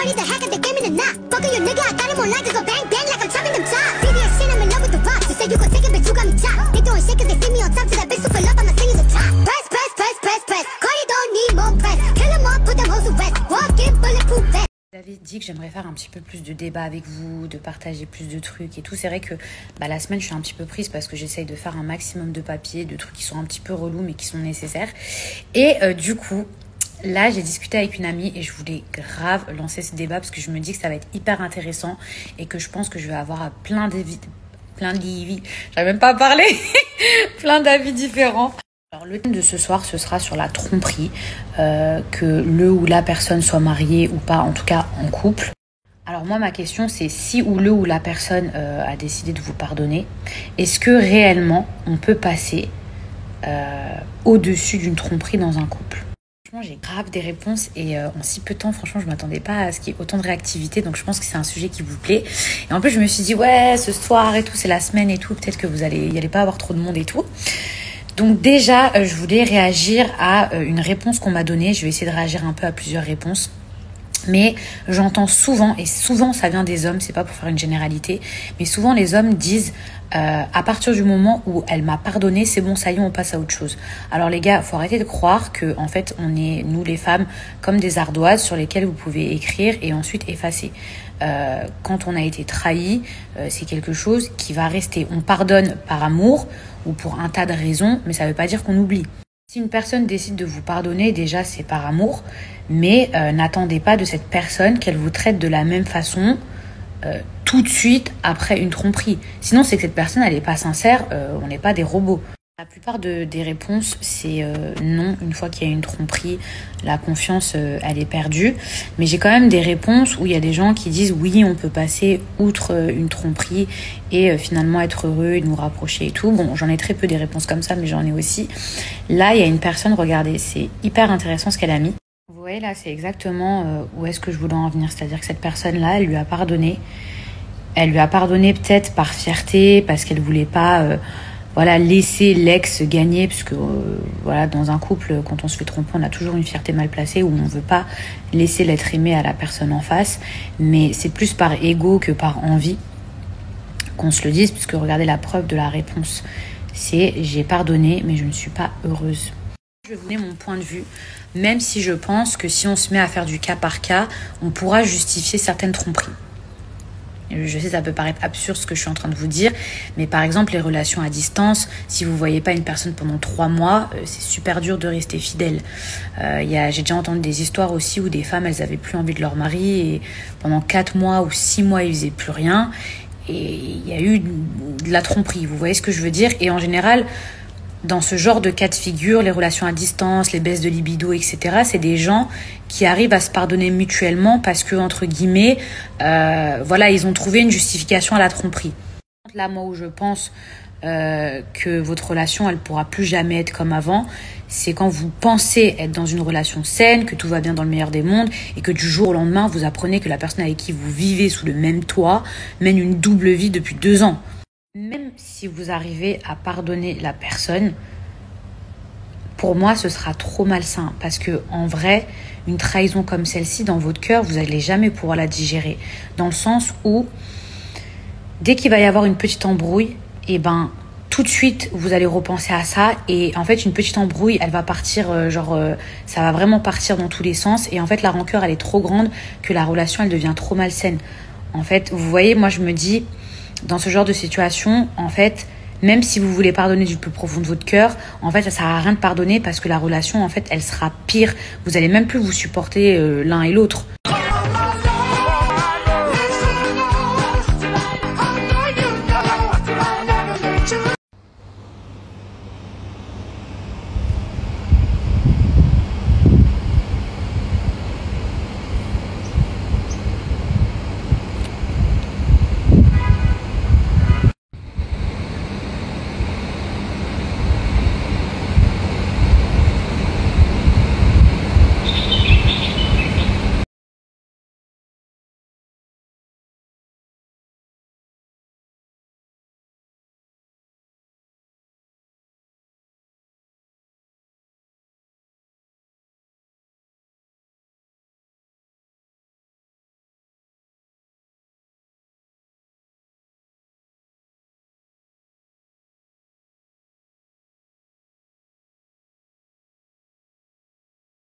Cardi the hack at the game in the knot. Fucking your nigga, I got him on like to go bang bang like I'm chopping them chops. Previous shit, I'm in love with the rock. You said you could take it, bitch, you got me chopped. They throwing shit cause they see me on top to that bitch super love, I'ma sing you the top. Press, press, press, press, press. Cardi don't need more press. Kill them all, put them hoes to rest. Walk in bulletproof vest. J'avais dit que j'aimerais faire un petit peu plus de débat avec vous, de partager plus de trucs et tout. C'est vrai que la semaine, je suis un petit peu prise parce que j'essaye de faire un maximum de papiers, de trucs qui sont un petit peu relous mais qui sont nécessaires. Et du coup, là, j'ai discuté avec une amie et je voulais grave lancer ce débat parce que je me dis que ça va être hyper intéressant et que je pense que je vais avoir plein d'avis, j'arrive même pas à parler, plein d'avis différents. Alors, le thème de ce soir, ce sera sur la tromperie, que le ou la personne soit mariée ou pas, en tout cas en couple. Alors moi, ma question, c'est si ou le ou la personne a décidé de vous pardonner, est-ce que réellement on peut passer au-dessus d'une tromperie dans un couple? Franchement, j'ai grave des réponses et en si peu de temps, franchement, je m'attendais pas à ce qu'il y ait autant de réactivité. Donc je pense que c'est un sujet qui vous plaît. Et en plus, je me suis dit, ouais, ce soir et tout, c'est la semaine et tout, peut-être que vous allez pas avoir trop de monde et tout. Donc déjà, je voulais réagir à une réponse qu'on m'a donnée. Je vais essayer de réagir un peu à plusieurs réponses. Mais j'entends souvent, et souvent ça vient des hommes, c'est pas pour faire une généralité, mais souvent les hommes disent à partir du moment où elle m'a pardonné, c'est bon, ça y est, on passe à autre chose. Alors les gars, faut arrêter de croire que en fait on est, nous les femmes, comme des ardoises sur lesquelles vous pouvez écrire et ensuite effacer. Quand on a été trahi, c'est quelque chose qui va rester. On pardonne par amour ou pour un tas de raisons, mais ça veut pas dire qu'on oublie. Si une personne décide de vous pardonner, déjà c'est par amour, mais n'attendez pas de cette personne qu'elle vous traite de la même façon tout de suite après une tromperie. Sinon c'est que cette personne elle n'est pas sincère, on n'est pas des robots. La plupart des réponses c'est non, une fois qu'il y a une tromperie, la confiance elle est perdue. Mais j'ai quand même des réponses où il y a des gens qui disent oui on peut passer outre une tromperie et finalement être heureux et nous rapprocher et tout. Bon, j'en ai très peu des réponses comme ça, mais j'en ai aussi. Là il y a une personne, regardez, c'est hyper intéressant ce qu'elle a mis. Vous voyez là, c'est exactement où est-ce que je voulais en venir. C'est-à-dire que cette personne-là, elle lui a pardonné. Elle lui a pardonné peut-être par fierté, parce qu'elle voulait pas voilà, laisser l'ex gagner, puisque voilà, dans un couple, quand on se fait tromper, on a toujours une fierté mal placée, où on ne veut pas laisser l'être aimé à la personne en face. Mais c'est plus par ego que par envie qu'on se le dise, puisque regardez la preuve de la réponse. C'est « j'ai pardonné, mais je ne suis pas heureuse ». Je vais vous donner mon point de vue, même si je pense que si on se met à faire du cas par cas, on pourra justifier certaines tromperies. Je sais, ça peut paraître absurde ce que je suis en train de vous dire, mais par exemple, les relations à distance, si vous ne voyez pas une personne pendant 3 mois, c'est super dur de rester fidèle. J'ai déjà entendu des histoires aussi où des femmes, elles n'avaient plus envie de leur mari et pendant 4 mois ou 6 mois, ils ne faisaient plus rien. Et il y a eu de la tromperie, vous voyez ce que je veux dire? Et en général, dans ce genre de cas de figure, les relations à distance, les baisses de libido, etc., c'est des gens qui arrivent à se pardonner mutuellement parce que, entre guillemets, voilà, ils ont trouvé une justification à la tromperie. Là, moi, où je pense que votre relation, elle pourra plus jamais être comme avant, c'est quand vous pensez être dans une relation saine, que tout va bien dans le meilleur des mondes, et que du jour au lendemain, vous apprenez que la personne avec qui vous vivez sous le même toit mène une double vie depuis 2 ans. Même si vous arrivez à pardonner la personne, pour moi, ce sera trop malsain. Parce que en vrai, une trahison comme celle-ci, dans votre cœur, vous n'allez jamais pouvoir la digérer. Dans le sens où, dès qu'il va y avoir une petite embrouille, et ben, tout de suite, vous allez repenser à ça. Et en fait, une petite embrouille, elle va partir, ça va vraiment partir dans tous les sens. Et en fait, la rancœur, elle est trop grande que la relation, elle devient trop malsaine. En fait, vous voyez, moi, je me dis, dans ce genre de situation, en fait, même si vous voulez pardonner du plus profond de votre cœur, en fait, ça sert à rien de pardonner parce que la relation, en fait, elle sera pire. Vous allez même plus vous supporter l'un et l'autre.